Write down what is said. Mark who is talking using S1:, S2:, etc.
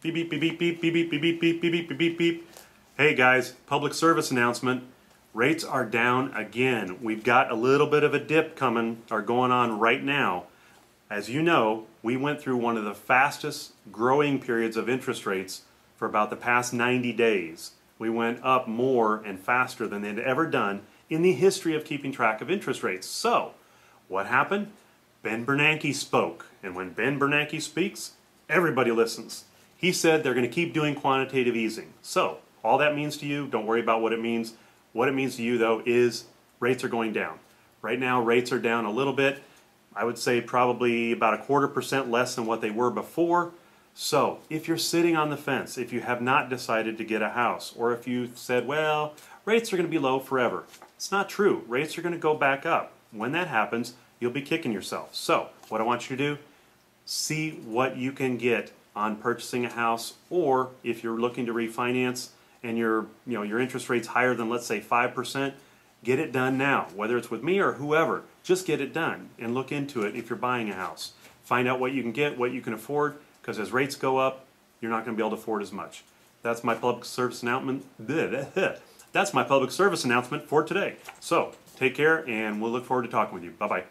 S1: Beep, beep, beep, beep, beep, beep, beep, beep, beep, beep, beep, beep, beep, beep. Hey guys, public service announcement. Rates are down again. We've got a little bit of a dip coming or going on right now. As you know, we went through one of the fastest growing periods of interest rates for about the past 90 days. We went up more and faster than they'd ever done in the history of keeping track of interest rates. So, what happened? Ben Bernanke spoke, and when Ben Bernanke speaks, everybody listens. He said they're going to keep doing quantitative easing. So, all that means to you, don't worry about what it means. What it means to you, though, is rates are going down. Right now, rates are down a little bit. I would say probably about 1/4% less than what they were before. So, if you're sitting on the fence, if you have not decided to get a house, or if you said, well, rates are going to be low forever, it's not true. Rates are going to go back up. When that happens, you'll be kicking yourself. So, what I want you to do, see what you can get on purchasing a house, or if you're looking to refinance and your interest rate's higher than, let's say, 5%, get it done now. Whether it's with me or whoever, just get it done and look into it if you're buying a house. Find out what you can get, what you can afford, because as rates go up, you're not going to be able to afford as much. That's my public service announcement. That's my public service announcement for today. So, take care, and we'll look forward to talking with you. Bye-bye.